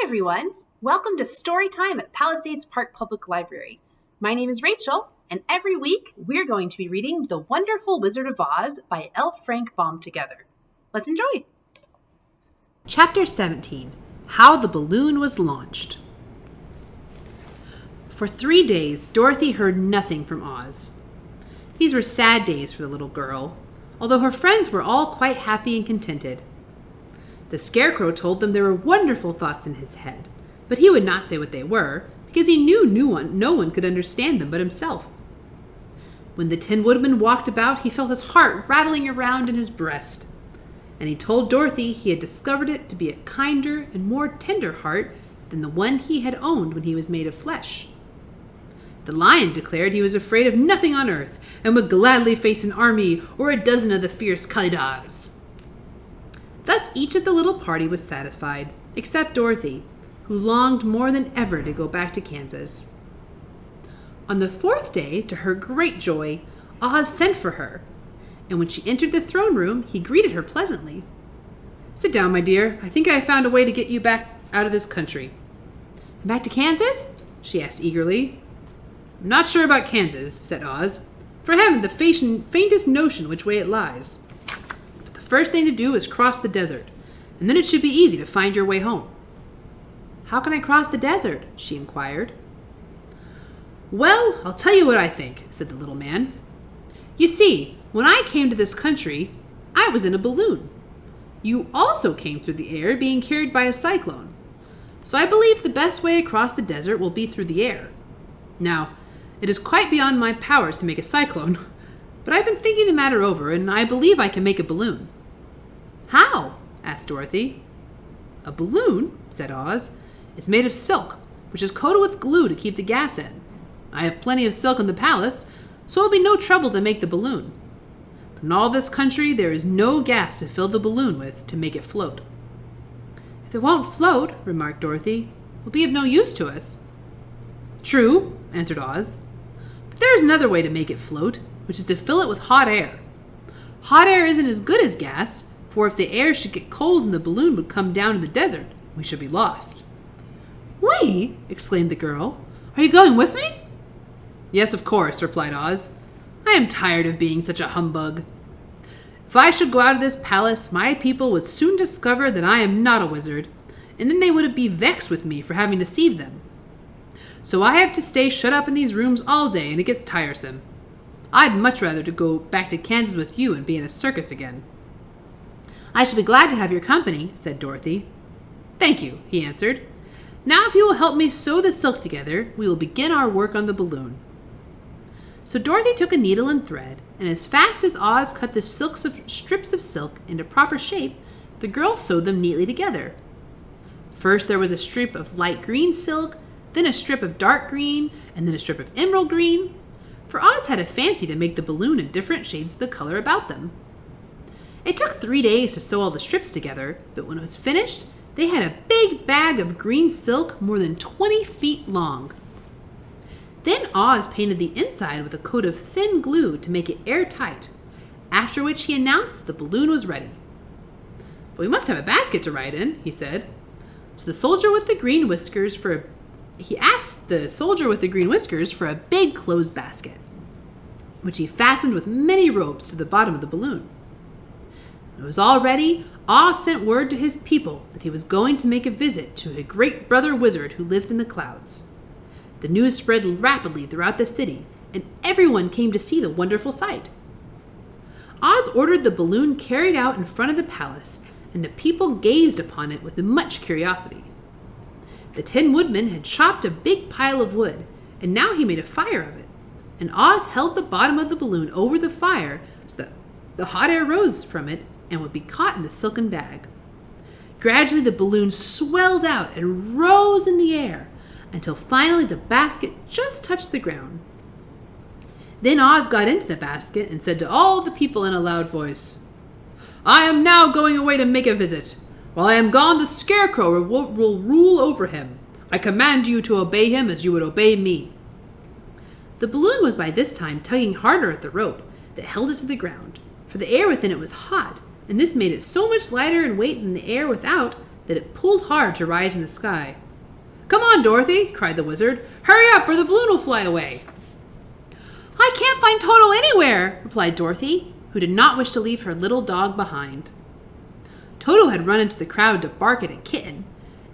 everyone. Welcome to Story Time at Palisades Park Public Library. My name is Rachel, and every week we're going to be reading The Wonderful Wizard of Oz by L. Frank Baum together. Let's enjoy. Chapter 17, How the Balloon Was Launched. For 3 days, Dorothy heard nothing from Oz. These were sad days for the little girl, although her friends were all quite happy and contented. The Scarecrow told them there were wonderful thoughts in his head, but he would not say what they were, because he knew no one could understand them but himself. When the Tin Woodman walked about, he felt his heart rattling around in his breast, and he told Dorothy he had discovered it to be a kinder and more tender heart than the one he had owned when he was made of flesh. The Lion declared he was afraid of nothing on earth, and would gladly face an army or a dozen of the fierce Kalidahs. Thus each of the little party was satisfied, except Dorothy, who longed more than ever to go back to Kansas. On the 4th day, to her great joy, Oz sent for her, and when she entered the throne room, he greeted her pleasantly. "Sit down, my dear. I think I have found a way to get you back out of this country." "Back to Kansas?" she asked eagerly. "I'm not sure about Kansas," said Oz, "for I haven't the faintest notion which way it lies. First thing to do is cross the desert, and then it should be easy to find your way home." "How can I cross the desert?" she inquired. "Well, I'll tell you what I think," said the little man. "You see, when I came to this country, I was in a balloon. You also came through the air, being carried by a cyclone. So I believe the best way across the desert will be through the air. Now, it is quite beyond my powers to make a cyclone, but I've been thinking the matter over, and I believe I can make a balloon." "How?" asked Dorothy. "A balloon," said Oz, "is made of silk, which is coated with glue to keep the gas in. I have plenty of silk in the palace, so it will be no trouble to make the balloon. But in all this country, there is no gas to fill the balloon with to make it float." "If it won't float," remarked Dorothy, "it will be of no use to us." "True," answered Oz, "but there is another way to make it float, which is to fill it with hot air. Hot air isn't as good as gas, for if the air should get cold and the balloon would come down to the desert, we should be lost." "We?" exclaimed the girl. "Are you going with me?" "Yes, of course," replied Oz. "I am tired of being such a humbug. If I should go out of this palace, my people would soon discover that I am not a wizard, and then they would be vexed with me for having deceived them. So I have to stay shut up in these rooms all day, and it gets tiresome. I'd much rather to go back to Kansas with you and be in a circus again." "I shall be glad to have your company," said Dorothy. "Thank you," he answered. "Now if you will help me sew the silk together, we will begin our work on the balloon." So Dorothy took a needle and thread, and as fast as Oz cut the strips of silk into proper shape, the girl sewed them neatly together. First there was a strip of light green silk, then a strip of dark green, and then a strip of emerald green, for Oz had a fancy to make the balloon in different shades of the color about them. It took 3 days to sew all the strips together, but when it was finished, they had a big bag of green silk more than 20 feet long. Then Oz painted the inside with a coat of thin glue to make it airtight, after which he announced that the balloon was ready. "But we must have a basket to ride in," he said. So he asked the soldier with the green whiskers for a big closed basket, which he fastened with many ropes to the bottom of the balloon. When it was all ready, Oz sent word to his people that he was going to make a visit to a great brother wizard who lived in the clouds. The news spread rapidly throughout the city, and everyone came to see the wonderful sight. Oz ordered the balloon carried out in front of the palace, and the people gazed upon it with much curiosity. The Tin Woodman had chopped a big pile of wood, and now he made a fire of it, and Oz held the bottom of the balloon over the fire so that the hot air rose from it and would be caught in the silken bag. Gradually the balloon swelled out and rose in the air until finally the basket just touched the ground. Then Oz got into the basket and said to all the people in a loud voice, "I am now going away to make a visit. While I am gone, the Scarecrow will rule over him. I command you to obey him as you would obey me." The balloon was by this time tugging harder at the rope that held it to the ground, for the air within it was hot, and this made it so much lighter in weight than the air without that it pulled hard to rise in the sky. "Come on, Dorothy," cried the wizard. "Hurry up or the balloon will fly away." "I can't find Toto anywhere," replied Dorothy, who did not wish to leave her little dog behind. Toto had run into the crowd to bark at a kitten,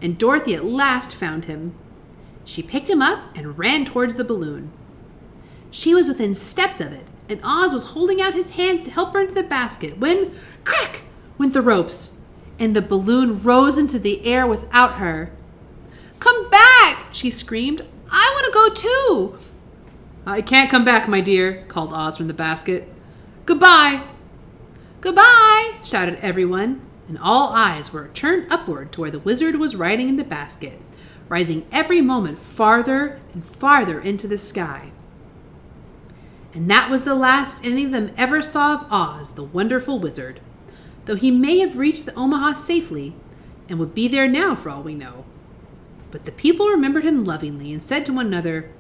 and Dorothy at last found him. She picked him up and ran towards the balloon. She was within steps of it, and Oz was holding out his hands to help her into the basket when, crack, went the ropes, and the balloon rose into the air without her. "Come back!" she screamed. "I want to go too!" "I can't come back, my dear," called Oz from the basket. "Goodbye!" "Goodbye!" shouted everyone, and all eyes were turned upward to where the wizard was riding in the basket, rising every moment farther and farther into the sky. And that was the last any of them ever saw of Oz, the wonderful wizard, though he may have reached the Omaha safely and would be there now for all we know. But the people remembered him lovingly and said to one another,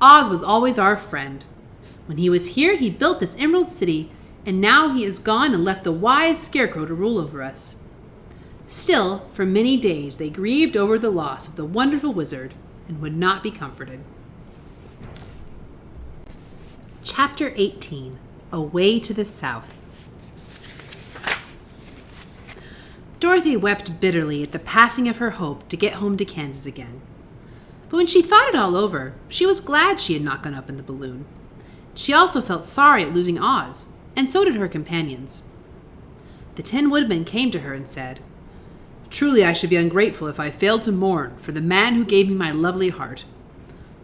"Oz was always our friend. When he was here, he built this Emerald City, and now he is gone and left the wise Scarecrow to rule over us." Still, for many days, they grieved over the loss of the wonderful wizard and would not be comforted. Chapter 18, Away to the South. Dorothy wept bitterly at the passing of her hope to get home to Kansas again. But when she thought it all over, she was glad she had not gone up in the balloon. She also felt sorry at losing Oz, and so did her companions. The Tin Woodman came to her and said, "Truly I should be ungrateful if I failed to mourn for the man who gave me my lovely heart.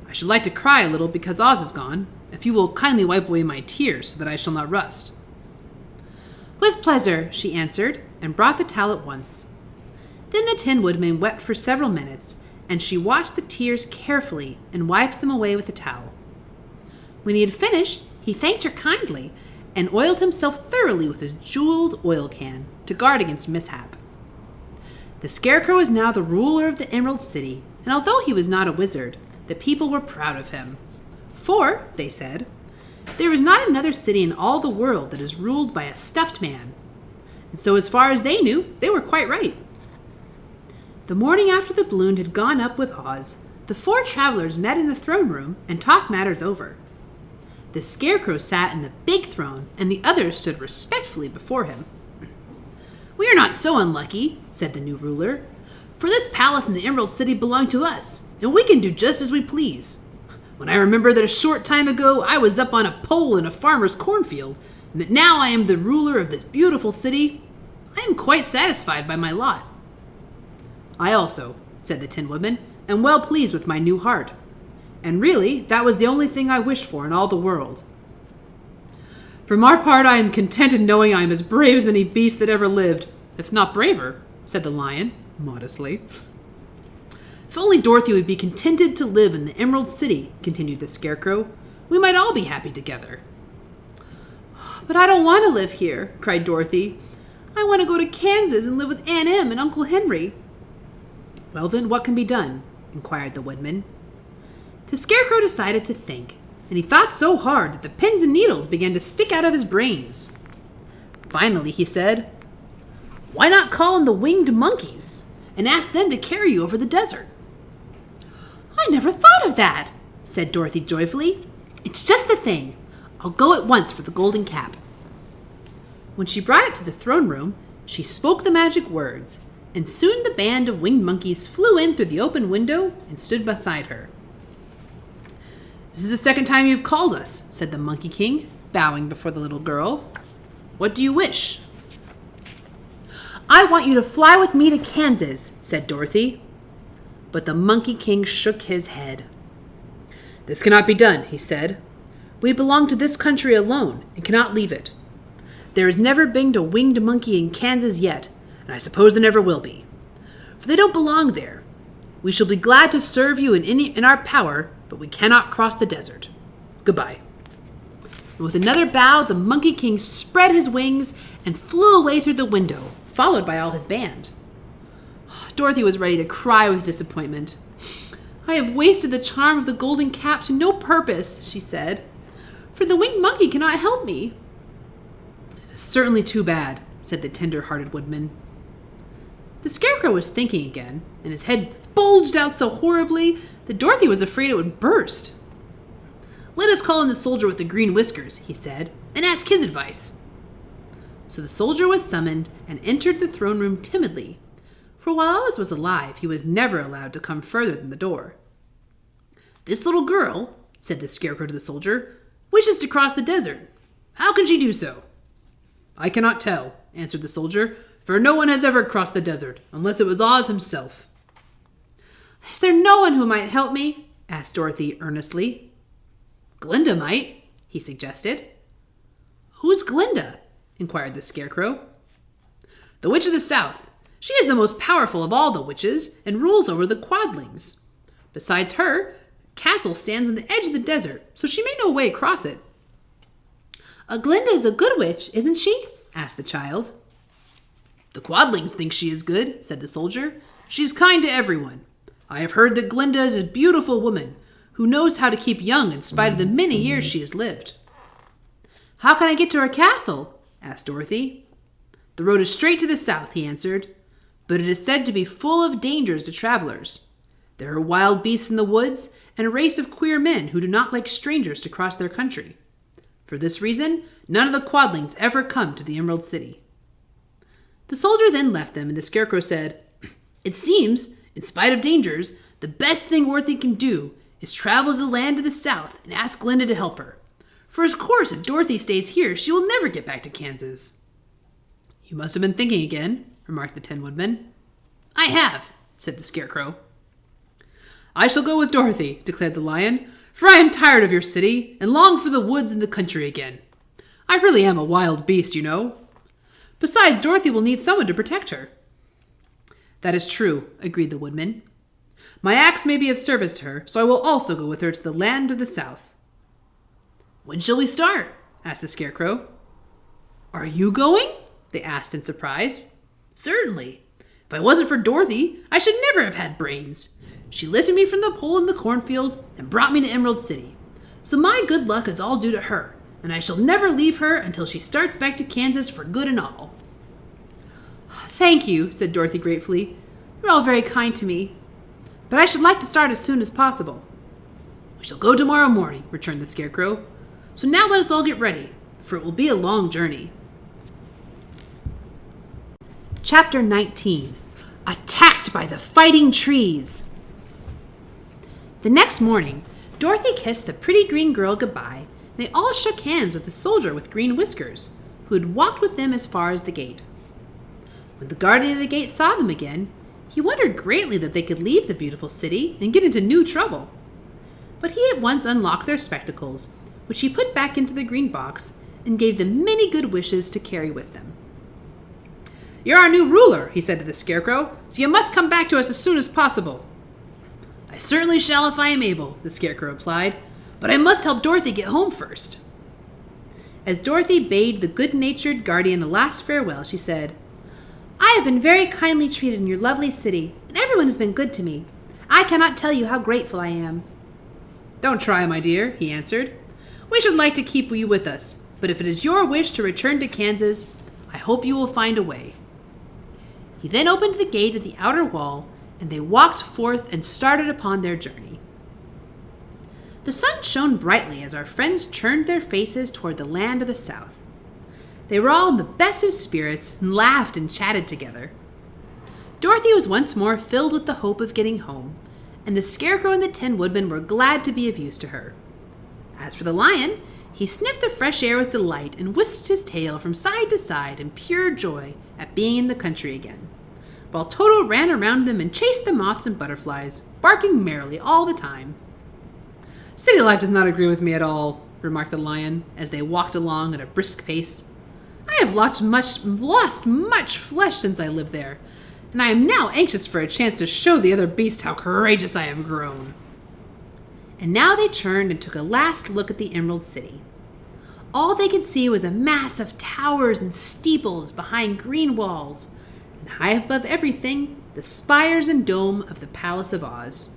I should like to cry a little because Oz is gone, if you will kindly wipe away my tears so that I shall not rust." "With pleasure," she answered, and brought the towel at once. Then the Tin Woodman wept for several minutes, and she watched the tears carefully and wiped them away with the towel. When he had finished, he thanked her kindly and oiled himself thoroughly with his jeweled oil can to guard against mishap. The Scarecrow is now the ruler of the Emerald City, and although he was not a wizard, the people were proud of him. For, they said, there is not another city in all the world that is ruled by a stuffed man. And so as far as they knew, they were quite right. The morning after the balloon had gone up with Oz, the four travelers met in the throne room and talked matters over. The Scarecrow sat in the big throne, and the others stood respectfully before him. "We are not so unlucky," said the new ruler, "for this palace and the Emerald City belong to us, and we can do just as we please. When I remember that a short time ago I was up on a pole in a farmer's cornfield, and that now I am the ruler of this beautiful city, I am quite satisfied by my lot." "I also," said the Tin Woodman, "am well pleased with my new heart. And really, that was the only thing I wished for in all the world." "For my part, I am content in knowing I am as brave as any beast that ever lived, if not braver," said the Lion, modestly. "If only Dorothy would be contented to live in the Emerald City," continued the Scarecrow, "we might all be happy together." "But I don't want to live here," cried Dorothy. "I want to go to Kansas and live with Aunt Em and Uncle Henry." "Well then, what can be done?" inquired the Woodman. The Scarecrow decided to think, and he thought so hard that the pins and needles began to stick out of his brains. Finally, he said, "Why not call in the winged monkeys and ask them to carry you over the desert?" "I never thought of that," said Dorothy joyfully. "It's just the thing. I'll go at once for the golden cap." When she brought it to the throne room, she spoke the magic words, and soon the band of winged monkeys flew in through the open window and stood beside her. "This is the second time you've called us," said the Monkey King, bowing before the little girl. "What do you wish?" "I want you to fly with me to Kansas," said Dorothy. But the Monkey King shook his head. "This cannot be done," he said. "We belong to this country alone and cannot leave it. There has never been a winged monkey in Kansas yet, and I suppose there never will be. For they don't belong there. We shall be glad to serve you in our power, but we cannot cross the desert. Goodbye." And with another bow, the Monkey King spread his wings and flew away through the window, followed by all his band. Dorothy was ready to cry with disappointment. "I have wasted the charm of the golden cap to no purpose," she said, "for the winged monkey cannot help me." "It is certainly too bad," said the tender-hearted Woodman. The Scarecrow was thinking again, and his head bulged out so horribly that Dorothy was afraid it would burst. "Let us call in the soldier with the green whiskers," he said, "and ask his advice." So the soldier was summoned and entered the throne room timidly, for while Oz was alive, he was never allowed to come further than the door. "This little girl," said the Scarecrow to the soldier, "wishes to cross the desert. How can she do so?" "I cannot tell," answered the soldier, "for no one has ever crossed the desert, unless it was Oz himself." "Is there no one who might help me?" asked Dorothy earnestly. "Glinda might," he suggested. "Who's Glinda?" inquired the Scarecrow. "The Witch of the South. She is the most powerful of all the witches and rules over the Quadlings. Besides her, castle stands on the edge of the desert, so she may no way cross it." "Glinda is a good witch, isn't she?" asked the child. "The Quadlings think she is good," said the soldier. "She is kind to everyone. I have heard that Glinda is a beautiful woman who knows how to keep young in spite of the many years she has lived." "How can I get to her castle?" asked Dorothy. "The road is straight to the south," he answered, "but it is said to be full of dangers to travelers. There are wild beasts in the woods and a race of queer men who do not like strangers to cross their country. For this reason, none of the Quadlings ever come to the Emerald City." The soldier then left them, and the Scarecrow said, "It seems, in spite of dangers, the best thing Dorothy can do is travel to the land of the south and ask Glinda to help her. For of course, if Dorothy stays here, she will never get back to Kansas." "You must have been thinking again," remarked the Tin Woodman. "I have," said the Scarecrow. "I shall go with Dorothy," declared the Lion, "for I am tired of your city and long for the woods and the country again. I really am a wild beast, you know. Besides, Dorothy will need someone to protect her." "That is true," agreed the Woodman. "My axe may be of service to her, so I will also go with her to the land of the south." "When shall we start?" asked the Scarecrow. "Are you going?" they asked in surprise. "Certainly. If I wasn't for Dorothy, I should never have had brains. She lifted me from the pole in the cornfield and brought me to Emerald City. So my good luck is all due to her, and I shall never leave her until she starts back to Kansas for good and all." "Thank you," said Dorothy gratefully. "You're all very kind to me. But I should like to start as soon as possible." "We shall go tomorrow morning," returned the Scarecrow. "So now let us all get ready, for it will be a long journey." Chapter 19. Attacked by the Fighting Trees. The next morning, Dorothy kissed the pretty green girl goodbye, and they all shook hands with the soldier with green whiskers, who had walked with them as far as the gate. When the guardian of the gate saw them again, he wondered greatly that they could leave the beautiful city and get into new trouble. But he at once unlocked their spectacles, which he put back into the green box, and gave them many good wishes to carry with them. "You're our new ruler," he said to the Scarecrow, "so you must come back to us as soon as possible." "I certainly shall if I am able," the Scarecrow replied, "but I must help Dorothy get home first." As Dorothy bade the good-natured guardian a last farewell, she said, "I have been very kindly treated in your lovely city, and everyone has been good to me. I cannot tell you how grateful I am." "Don't try, my dear," he answered. "We should like to keep you with us, but if it is your wish to return to Kansas, I hope you will find a way." He then opened the gate at the outer wall, and they walked forth and started upon their journey. The sun shone brightly as our friends turned their faces toward the land of the south. They were all in the best of spirits and laughed and chatted together. Dorothy was once more filled with the hope of getting home, and the Scarecrow and the Tin Woodman were glad to be of use to her. As for the Lion, he sniffed the fresh air with delight and whisked his tail from side to side in pure joy at being in the country again, while Toto ran around them and chased the moths and butterflies, barking merrily all the time. "City life does not agree with me at all," remarked the Lion as they walked along at a brisk pace. "I have lost much flesh since I lived there, and I am now anxious for a chance to show the other beasts how courageous I have grown." And now they turned and took a last look at the Emerald City. All they could see was a mass of towers and steeples behind green walls, and high above everything, the spires and dome of the Palace of Oz.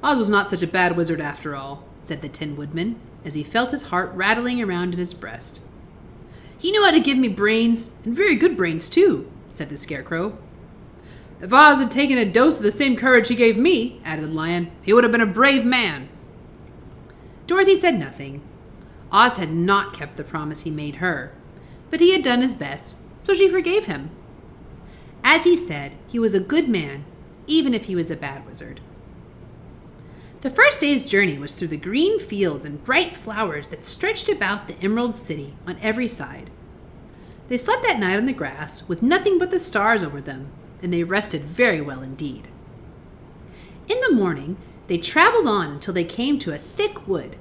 "Oz was not such a bad wizard after all," said the Tin Woodman, as he felt his heart rattling around in his breast. "He knew how to give me brains, and very good brains too," said the Scarecrow. If Oz had taken a dose of the same courage he gave me, added the lion, he would have been a brave man. Dorothy said nothing. Oz had not kept the promise he made her, but he had done his best, so she forgave him. As he said, he was a good man, even if he was a bad wizard. The first day's journey was through the green fields and bright flowers that stretched about the Emerald City on every side. They slept that night on the grass with nothing but the stars over them, and they rested very well indeed. In the morning, they traveled on until they came to a thick wood.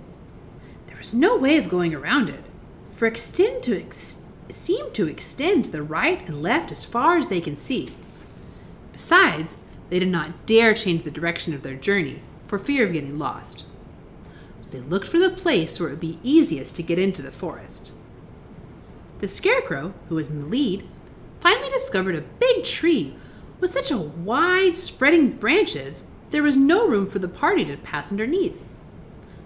There was no way of going around it, for it seemed to extend to the right and left as far as they can see. Besides, they did not dare change the direction of their journey, for fear of getting lost. So they looked for the place where it would be easiest to get into the forest. The Scarecrow, who was in the lead, finally discovered a big tree with such a wide spreading branches there was no room for the party to pass underneath.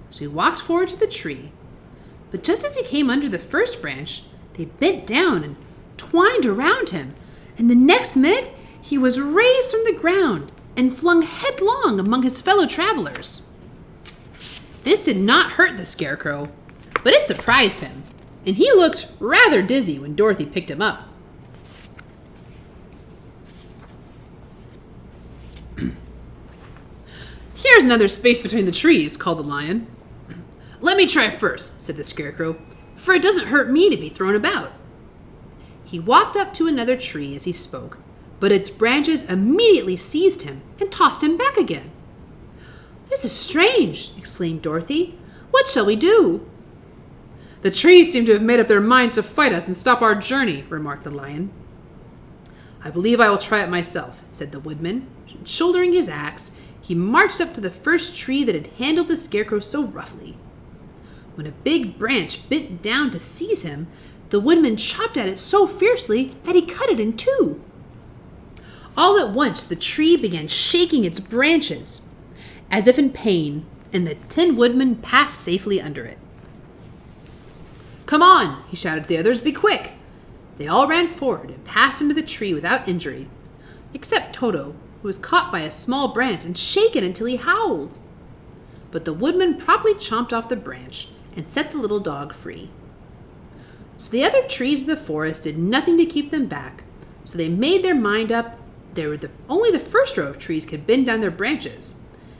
So he walked forward to the tree, but just as he came under the first branch, they bent down and twined around him, and the next minute he was raised from the ground and flung headlong among his fellow travelers. This did not hurt the Scarecrow, but it surprised him, and he looked rather dizzy when Dorothy picked him up. Here's another space between the trees, called the lion. Let me try first, said the Scarecrow, for it doesn't hurt me to be thrown about. He walked up to another tree as he spoke, but its branches immediately seized him and tossed him back again. This is strange, exclaimed Dorothy. What shall we do? The trees seem to have made up their minds to fight us and stop our journey, remarked the lion. I believe I will try it myself, said the woodman. Shouldering his axe, he marched up to the first tree that had handled the Scarecrow so roughly. When a big branch bent down to seize him, the woodman chopped at it so fiercely that he cut it in two. All at once, the tree began shaking its branches, as if in pain, and the Tin Woodman passed safely under it. Come on, he shouted to the others, be quick. They all ran forward and passed under the tree without injury, except Toto, who was caught by a small branch and shaken until he howled. But the woodman promptly chomped off the branch and set the little dog free. So the other trees of the forest did nothing to keep them back, so they made their mind up only the first row of trees could bend down their branches,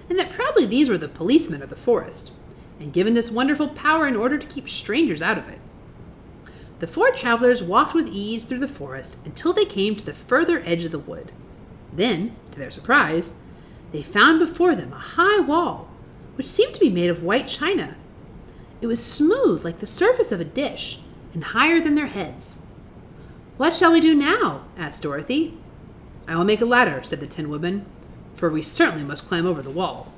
and that probably these were the policemen of the forest, and given this wonderful power in order to keep strangers out of it. The four travelers walked with ease through the forest until they came to the further edge of the wood. Then, to their surprise, they found before them a high wall, which seemed to be made of white china. It was smooth like the surface of a dish, and higher than their heads. What shall we do now? Asked Dorothy. I will make a ladder, said the Tin Woodman, for we certainly must climb over the wall.